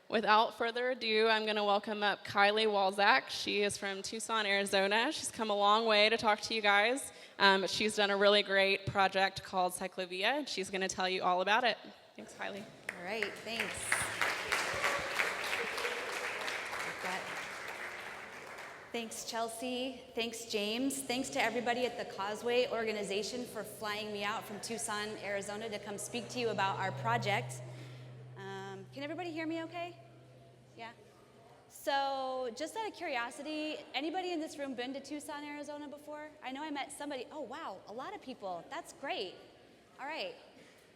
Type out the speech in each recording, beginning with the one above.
Without further ado, I'm going to welcome up Kylie Walzak. She is from Tucson, Arizona. She's come a long way to talk to you guys. She's done a really great project called Cyclovia, and she's going to tell you all about it. Thanks, Kylie. All right, thanks. Thanks, Chelsea. Thanks, James. Thanks to everybody at the Causeway organization for flying me out from Tucson, Arizona to come speak to you about our project. Can everybody hear me okay? Yeah? So just out of curiosity, anybody in this room been to Tucson, Arizona before? I know I met somebody. Oh, wow, a lot of people. That's great. All right.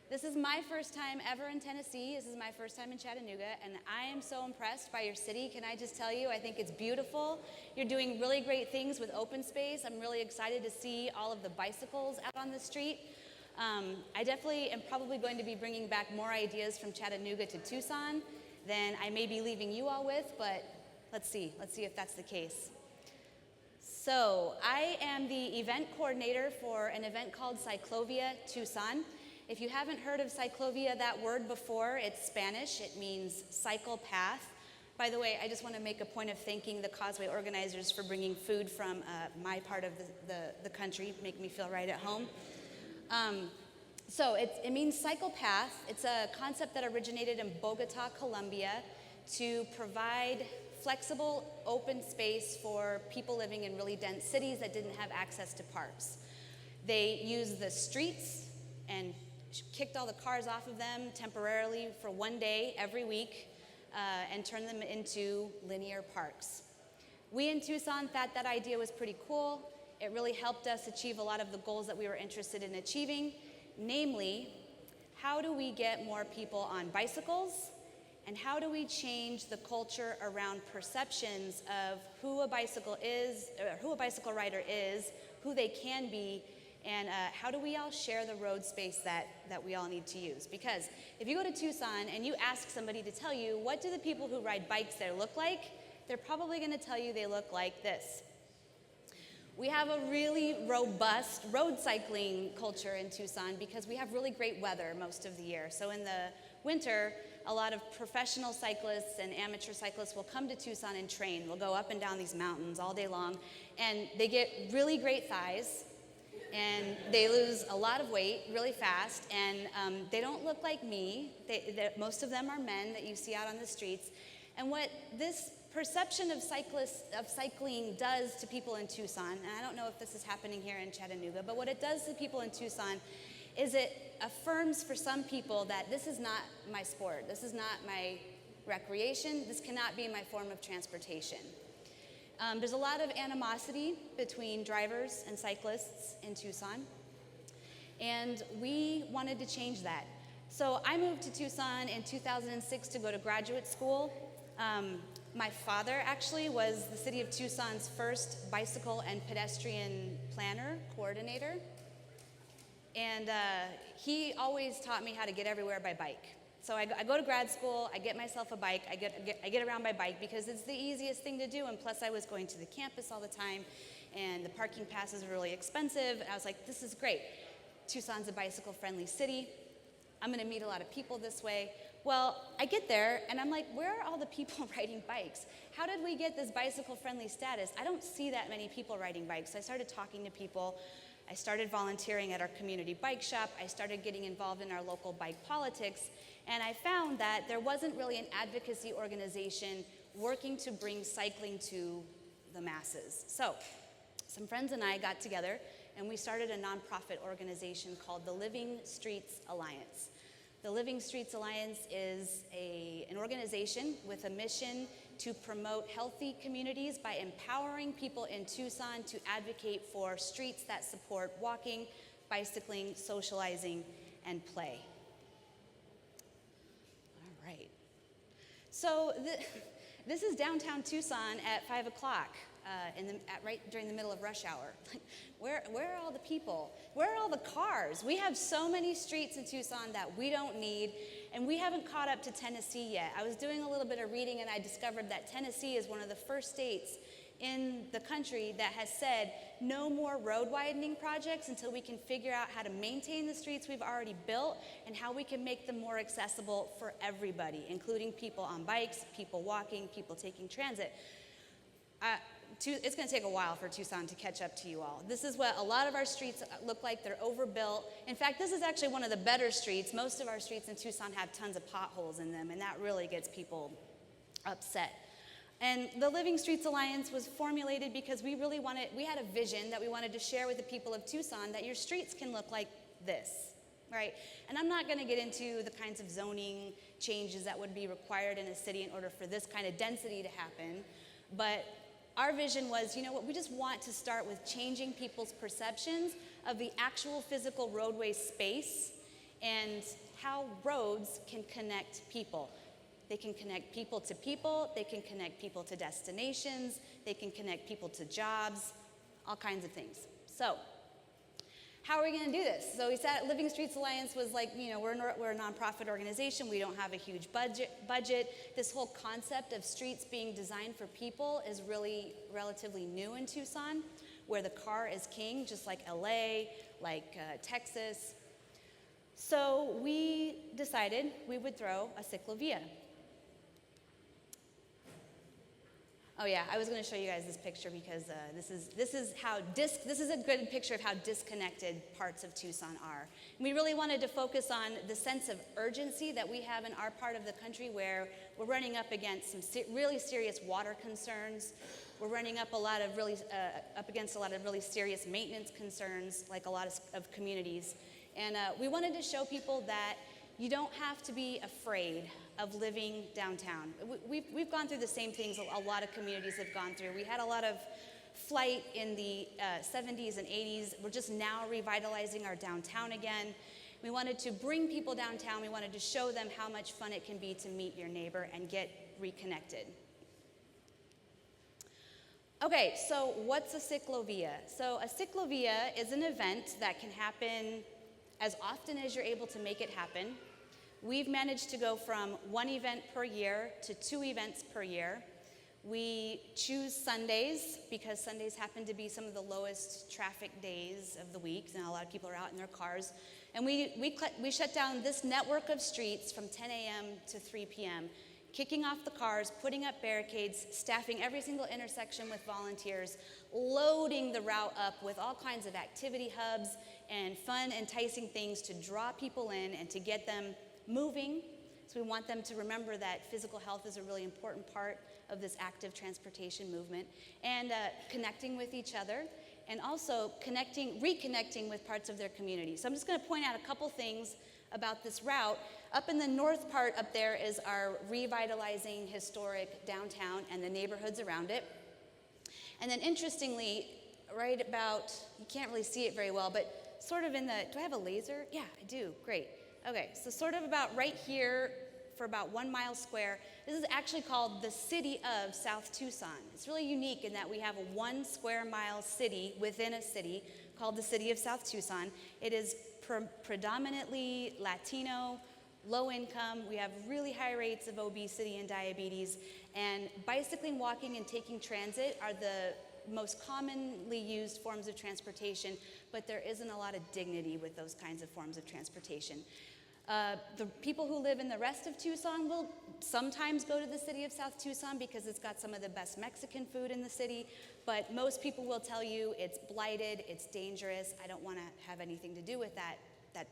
This is my first time ever in Tennessee. This is my first time in Chattanooga, and I am so impressed by your city. Can I just tell you, I think it's beautiful. You're doing really great things with open space. I'm really excited to see all of the bicycles out on the street. I definitely am probably going to be bringing back more ideas from Chattanooga to Tucson than I may be leaving you all with, but let's see if that's the case. So I am the event coordinator for an event called Cyclovia Tucson. If you haven't heard of Cyclovia, that word before, it's Spanish. It means cycle path. By the way, I just want to make a point of thanking the Causeway organizers for bringing food from my part of the country, make me feel right at home. So it means cycle path. It's a concept that originated in Bogota, Colombia, to provide flexible, open space for people living in really dense cities that didn't have access to parks. They used the streets and kicked all the cars off of them temporarily for one day every week and turned them into linear parks. We in Tucson thought that idea was pretty cool. It really helped us achieve a lot of the goals that we were interested in achieving, namely, how do we get more people on bicycles, and how do we change the culture around perceptions of who a bicycle is, or who a bicycle rider is, who they can be, and how do we all share the road space that we all need to use? Because if you go to Tucson and you ask somebody to tell you, what do the people who ride bikes there look like? They're probably going to tell you they look like this. We have a really robust road cycling culture in Tucson because we have really great weather most of the year. So in the winter, a lot of professional cyclists and amateur cyclists will come to Tucson and train. They'll go up and down these mountains all day long, and they get really great thighs, and they lose a lot of weight really fast, and they don't look like me. Most of them are men that you see out on the streets. And what this perception of cycling does to people in Tucson, and I don't know if this is happening here in Chattanooga, but what it does to people in Tucson is it affirms for some people that this is not my sport, this is not my recreation, this cannot be my form of transportation. There's a lot of animosity between drivers and cyclists in Tucson, and we wanted to change that. So I moved to Tucson in 2006 to go to graduate school. My father actually was the city of Tucson's first bicycle and pedestrian planner, coordinator. And he always taught me how to get everywhere by bike. So I go to grad school, I get myself a bike, I get around by bike because it's the easiest thing to do, and plus I was going to the campus all the time, and the parking passes were really expensive, and I was like, this is great. Tucson's a bicycle-friendly city. I'm gonna meet a lot of people this way. Well, I get there, and I'm like, where are all the people riding bikes? How did we get this bicycle-friendly status? I don't see that many people riding bikes. I started talking to people. I started volunteering at our community bike shop. I started getting involved in our local bike politics, and I found that there wasn't really an advocacy organization working to bring cycling to the masses. So some friends and I got together, and we started a nonprofit organization called the Living Streets Alliance. The Living Streets Alliance is an organization with a mission to promote healthy communities by empowering people in Tucson to advocate for streets that support walking, bicycling, socializing, and play. All right. So this is downtown Tucson at 5 o'clock. Right during the middle of rush hour. Where are all the people? Where are all the cars? We have so many streets in Tucson that we don't need, and we haven't caught up to Tennessee yet. I was doing a little bit of reading, and I discovered that Tennessee is one of the first states in the country that has said no more road widening projects until we can figure out how to maintain the streets we've already built and how we can make them more accessible for everybody, including people on bikes, people walking, people taking transit. It's going to take a while for Tucson to catch up to you all. This is what a lot of our streets look like. They're overbuilt. In fact, this is actually one of the better streets. Most of our streets in Tucson have tons of potholes in them, and that really gets people upset. And the Living Streets Alliance was formulated because we had a vision that we wanted to share with the people of Tucson, that your streets can look like this, right? And I'm not going to get into the kinds of zoning changes that would be required in a city in order for this kind of density to happen, but our vision was, you know what, we just want to start with changing people's perceptions of the actual physical roadway space and how roads can connect people. They can connect people to people, they can connect people to destinations, they can connect people to jobs, all kinds of things. So, how are we going to do this? So we said Living Streets Alliance was like, you know, we're a nonprofit organization. We don't have a huge budget. This whole concept of streets being designed for people is really relatively new in Tucson, where the car is king, just like LA, like Texas. So we decided we would throw a Cyclovia. Oh yeah, I was going to show you guys this picture because this is a good picture of how disconnected parts of Tucson are. And we really wanted to focus on the sense of urgency that we have in our part of the country, where we're running up against some really serious water concerns. We're running up against a lot of really serious maintenance concerns, like a lot of communities. And we wanted to show people that you don't have to be afraid of living downtown. We've gone through the same things a lot of communities have gone through. We had a lot of flight in the 70s and 80s. We're just now revitalizing our downtown again. We wanted to bring people downtown. We wanted to show them how much fun it can be to meet your neighbor and get reconnected. Okay, so what's a Cyclovia? So a Cyclovia is an event that can happen as often as you're able to make it happen. We've managed to go from 1 event per year to 2 events per year. We choose Sundays because Sundays happen to be some of the lowest traffic days of the week. Now a lot of people are out in their cars. And we shut down this network of streets from 10 a.m. to 3 p.m., kicking off the cars, putting up barricades, staffing every single intersection with volunteers, loading the route up with all kinds of activity hubs and fun, enticing things to draw people in and to get them moving. So we want them to remember that physical health is a really important part of this active transportation movement, and connecting with each other, and also reconnecting with parts of their community. So I'm just going to point out a couple things about this route. Up in the north part up there is our revitalizing historic downtown and the neighborhoods around it. And then interestingly, right about, you can't really see it very well, but sort of do I have a laser? Yeah, I do, great. Okay, so sort of about right here for about 1 mile square, this is actually called the city of South Tucson. It's really unique in that we have a 1 square mile city within a city called the city of South Tucson. It is predominantly Latino, low income. We have really high rates of obesity and diabetes, and bicycling, walking, and taking transit are the most commonly used forms of transportation, but there isn't a lot of dignity with those kinds of forms of transportation. The people who live in the rest of Tucson will sometimes go to the city of South Tucson because it's got some of the best Mexican food in the city, but most people will tell you it's blighted, it's dangerous, I don't want to have anything to do with that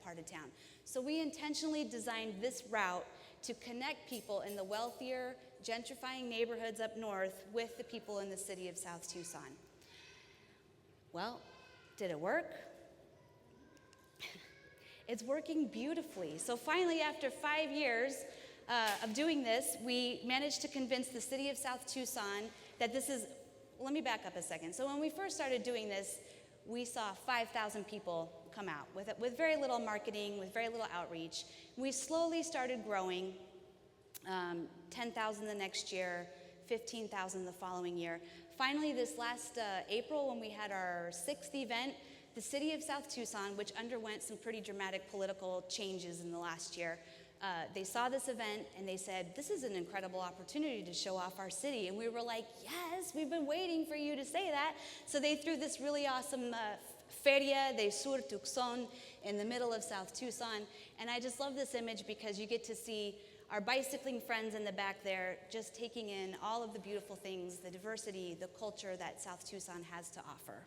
part of town. So we intentionally designed this route to connect people in the wealthier, gentrifying neighborhoods up north with the people in the city of South Tucson. Well, did it work? It's working beautifully. So finally, after 5 years of doing this, we managed to convince the city of South Tucson that this is, let me back up a second. So when we first started doing this, we saw 5,000 people come out with very little marketing, with very little outreach. We slowly started growing, 10,000 the next year, 15,000 the following year. Finally, this last April, when we had our 6th event, the city of South Tucson, which underwent some pretty dramatic political changes in the last year, they saw this event and they said, this is an incredible opportunity to show off our city. And we were like, yes, we've been waiting for you to say that. So they threw this really awesome Feria de Sur Tucson in the middle of South Tucson. And I just love this image because you get to see our bicycling friends in the back there just taking in all of the beautiful things, the diversity, the culture that South Tucson has to offer.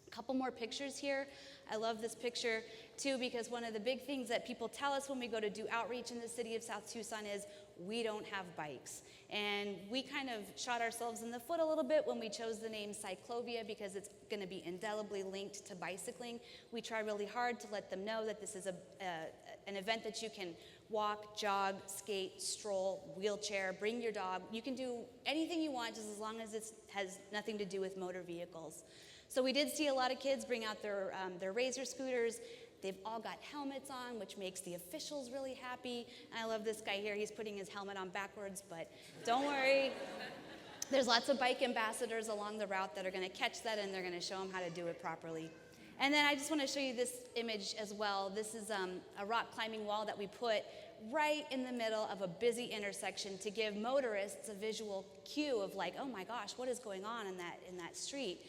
A couple more pictures here. I love this picture too because one of the big things that people tell us when we go to do outreach in the city of South Tucson is we don't have bikes. And we kind of shot ourselves in the foot a little bit when we chose the name Cyclovia because it's going to be indelibly linked to bicycling. We try really hard to let them know that this is an event that you can walk, jog, skate, stroll, wheelchair, bring your dog. You can do anything you want just as long as it has nothing to do with motor vehicles. So we did see a lot of kids bring out their Razor scooters. They've all got helmets on, which makes the officials really happy. And I love this guy here. He's putting his helmet on backwards, but don't worry. There's lots of bike ambassadors along the route that are going to catch that, and they're going to show them how to do it properly. And then I just want to show you this image as well. This is a rock climbing wall that we put right in the middle of a busy intersection to give motorists a visual cue of like, oh my gosh, what is going on in that street?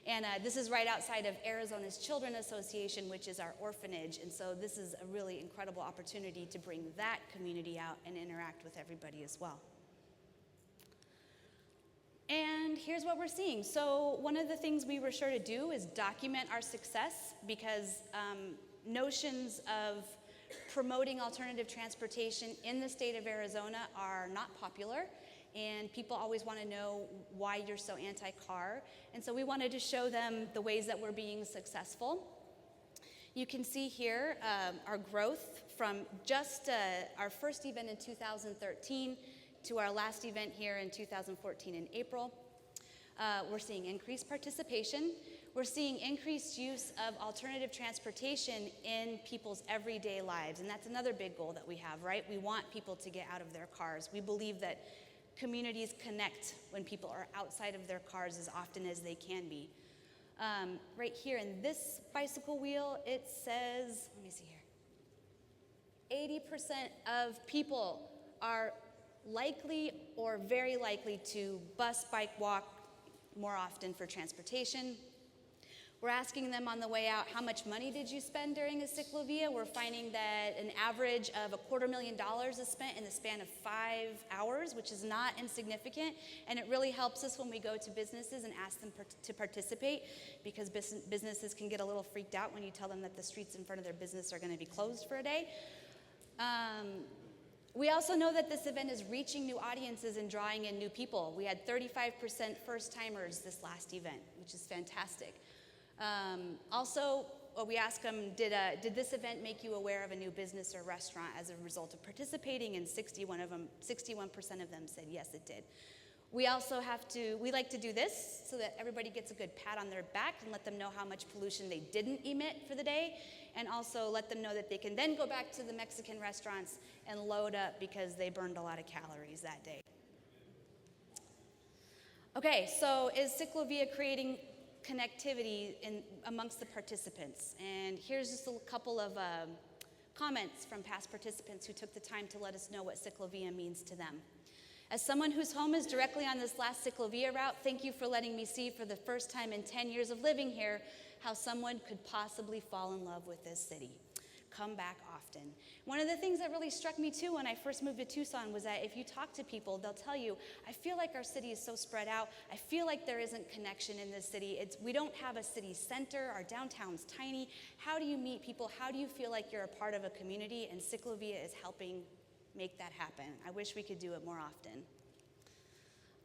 And this is right outside of Arizona's Children Association, which is our orphanage. And so this is a really incredible opportunity to bring that community out and interact with everybody as well. And here's what we're seeing. So one of the things we were sure to do is document our success because notions of promoting alternative transportation in the state of Arizona are not popular. And people always want to know why you're so anti-car. And so we wanted to show them the ways that we're being successful. You can see here our growth from just our first event in 2013 to our last event here in 2014 in April. We're seeing increased participation. We're seeing increased use of alternative transportation in people's everyday lives. And that's another big goal that we have, right? We want people to get out of their cars. We believe that communities connect when people are outside of their cars as often as they can be. Right here in this bicycle wheel, it says, let me see here, 80% of people are likely or very likely to bus, bike, walk more often for transportation. We're asking them on the way out, how much money did you spend during a Cyclovia? We're finding that an average of $250,000 is spent in the span of 5 hours, which is not insignificant. And it really helps us when we go to businesses and ask them to participate because businesses can get a little freaked out when you tell them that the streets in front of their business are going to be closed for a day. We also know that this event is reaching new audiences and drawing in new people. We had 35% first-timers this last event, which is fantastic. Also, we asked them, did this event make you aware of a new business or restaurant as a result of participating? And 61% of them said yes, it did. We like to do this so that everybody gets a good pat on their back and let them know how much pollution they didn't emit for the day, and also let them know that they can then go back to the Mexican restaurants and load up because they burned a lot of calories that day. Okay, so is Cyclovia creating connectivity amongst the participants? And here's just a couple of comments from past participants who took the time to let us know what Cyclovia means to them. As someone whose home is directly on this last Cyclovia route, thank you for letting me see for the first time in 10 years of living here how someone could possibly fall in love with this city. Come back often. One of the things that really struck me too when I first moved to Tucson was that if you talk to people, they'll tell you, I feel like our city is so spread out. I feel like there isn't connection in this city. We don't have a city center. Our downtown's tiny. How do you meet people? How do you feel like you're a part of a community? And Cyclovia is helping make that happen. I wish we could do it more often.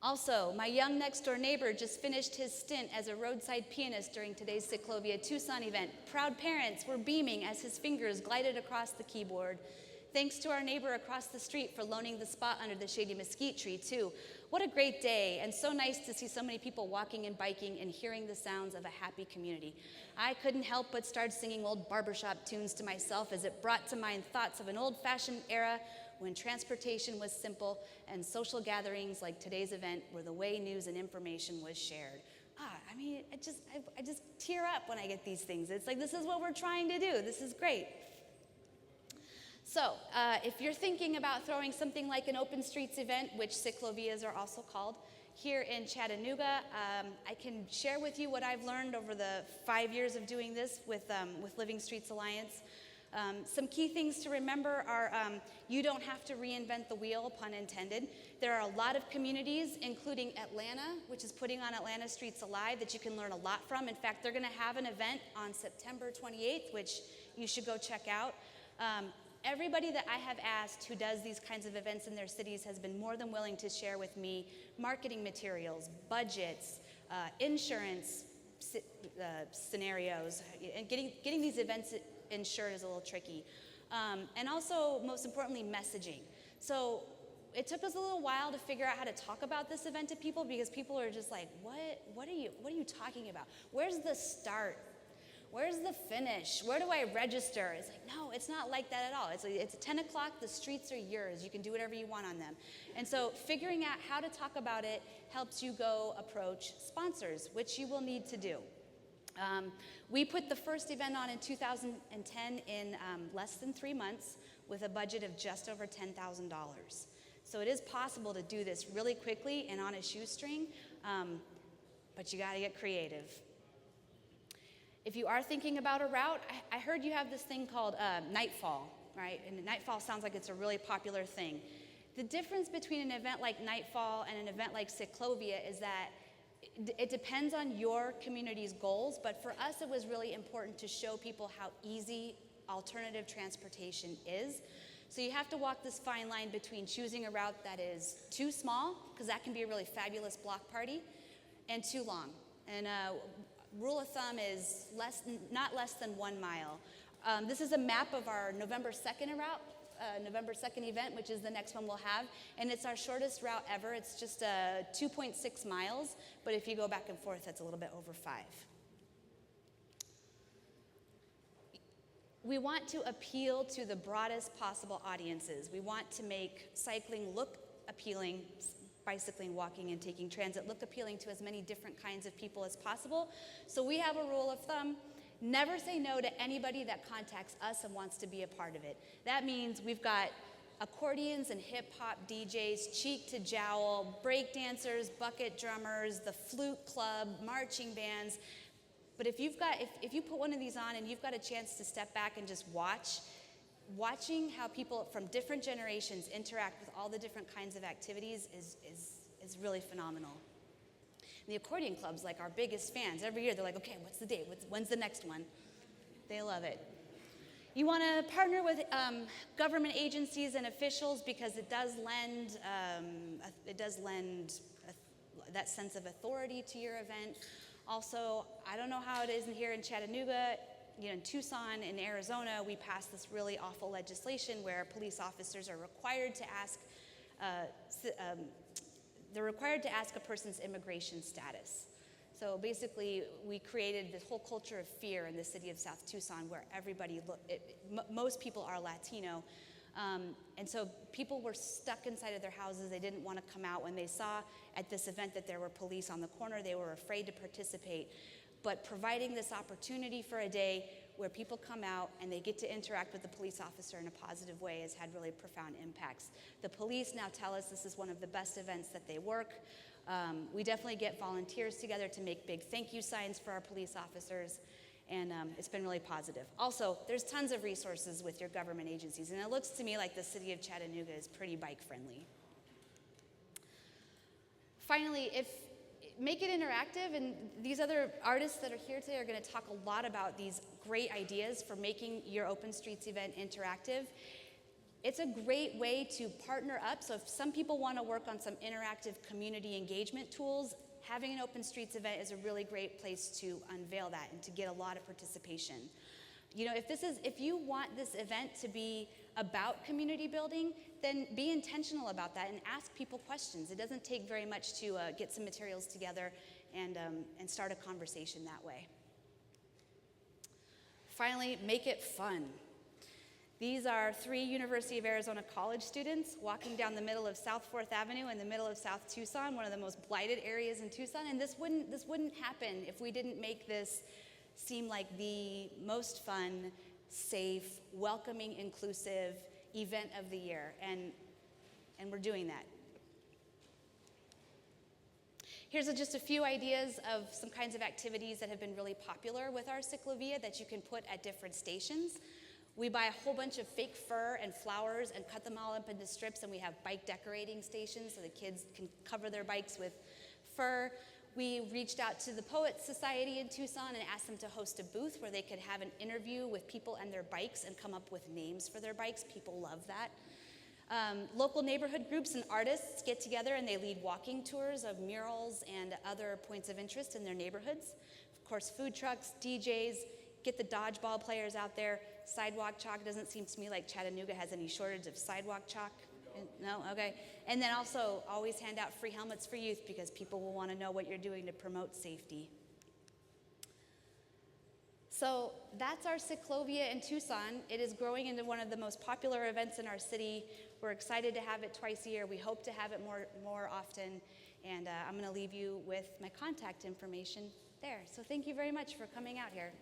Also, my young next-door neighbor just finished his stint as a roadside pianist during today's Cyclovia Tucson event. Proud parents were beaming as his fingers glided across the keyboard. Thanks to our neighbor across the street for loaning the spot under the shady mesquite tree, too. What a great day, and so nice to see so many people walking and biking and hearing the sounds of a happy community. I couldn't help but start singing old barbershop tunes to myself as it brought to mind thoughts of an old-fashioned era when transportation was simple and social gatherings like today's event were the way news and information was shared. I just tear up when I get these things. It's like, this is what we're trying to do. This is great. So, if you're thinking about throwing something like an open streets event, which Cyclovias are also called, here in Chattanooga, I can share with you what I've learned over the 5 years of doing this with Living Streets Alliance. Some key things to remember are you don't have to reinvent the wheel, pun intended. There are a lot of communities, including Atlanta, which is putting on Atlanta Streets Alive, that you can learn a lot from. In fact, they're going to have an event on September 28th, which you should go check out. Everybody that I have asked who does these kinds of events in their cities has been more than willing to share with me marketing materials, budgets, insurance scenarios, and getting these events insured is a little tricky. And also, most importantly, messaging. So it took us a little while to figure out how to talk about this event to people, because people are just like, what are you talking about? Where's the start? Where's the finish? Where do I register? It's like, no, it's not like that at all. It's 10 o'clock, the streets are yours. You can do whatever you want on them. And so figuring out how to talk about it helps you go approach sponsors, which you will need to do. We put the first event on in 2010 in less than 3 months with a budget of just over $10,000. So it is possible to do this really quickly and on a shoestring, but you got to get creative. If you are thinking about a route, I heard you have this thing called Nightfall, right? And Nightfall sounds like it's a really popular thing. The difference between an event like Nightfall and an event like Cyclovia is that it depends on your community's goals, but for us it was really important to show people how easy alternative transportation is. So you have to walk this fine line between choosing a route that is too small, because that can be a really fabulous block party, and too long. And rule of thumb is not less than 1 mile. This is a map of our November 2nd route, November 2nd event, which is the next one we'll have. And it's our shortest route ever. It's just 2.6 miles. But if you go back and forth, that's a little bit over 5. We want to appeal to the broadest possible audiences. We want to make cycling look appealing, bicycling, walking, and taking transit look appealing to as many different kinds of people as possible. So we have a rule of thumb: never say no to anybody that contacts us and wants to be a part of it. That means we've got accordions and hip-hop DJs, cheek to jowl, break dancers, bucket drummers, the flute club, marching bands. But if you put one of these on and you've got a chance to step back and just watching how people from different generations interact with all the different kinds of activities is really phenomenal. And the accordion club's like our biggest fans. Every year they're like, okay, what's the date? When's the next one? They love it. You want to partner with government agencies and officials, because it does lend that sense of authority to your event. Also, I don't know how it is here in Chattanooga. In Tucson, in Arizona, we passed this really awful legislation where police officers are required to ask a person's immigration status. So basically, we created this whole culture of fear in the city of South Tucson, where most people are Latino. And so people were stuck inside of their houses. They didn't want to come out. When they saw at this event that there were police on the corner, they were afraid to participate. But providing this opportunity for a day where people come out and they get to interact with the police officer in a positive way has had really profound impacts. The police now tell us this is one of the best events that they work. We definitely get volunteers together to make big thank you signs for our police officers, and it's been really positive. Also, there's tons of resources with your government agencies, and it looks to me like the city of Chattanooga is pretty bike friendly. Finally, make it interactive, and these other artists that are here today are going to talk a lot about these great ideas for making your Open Streets event interactive. It's a great way to partner up. So if some people want to work on some interactive community engagement tools, having an Open Streets event is a really great place to unveil that and to get a lot of participation. If you want this event to be about community building, then be intentional about that and ask people questions. It doesn't take very much to get some materials together and start a conversation that way. Finally, make it fun. These are 3 University of Arizona college students walking down the middle of South 4th Avenue in the middle of South Tucson, one of the most blighted areas in Tucson. And this wouldn't happen if we didn't make this seem like the most fun, safe, welcoming, inclusive, event of the year, and we're doing that. Here's just a few ideas of some kinds of activities that have been really popular with our Cyclovia that you can put at different stations. We buy a whole bunch of fake fur and flowers and cut them all up into strips, and we have bike decorating stations so the kids can cover their bikes with fur. We reached out to the Poets Society in Tucson and asked them to host a booth where they could have an interview with people and their bikes and come up with names for their bikes. People love that. Local neighborhood groups and artists get together and they lead walking tours of murals and other points of interest in their neighborhoods. Of course, food trucks, DJs, get the dodgeball players out there. Sidewalk chalk. Doesn't seem to me like Chattanooga has any shortage of sidewalk chalk. No? Okay. And then also always hand out free helmets for youth because people will want to know what you're doing to promote safety. So that's our Cyclovia in Tucson. It is growing into one of the most popular events in our city. We're excited to have it twice a year. We hope to have it more often. And I'm going to leave you with my contact information there. So thank you very much for coming out here.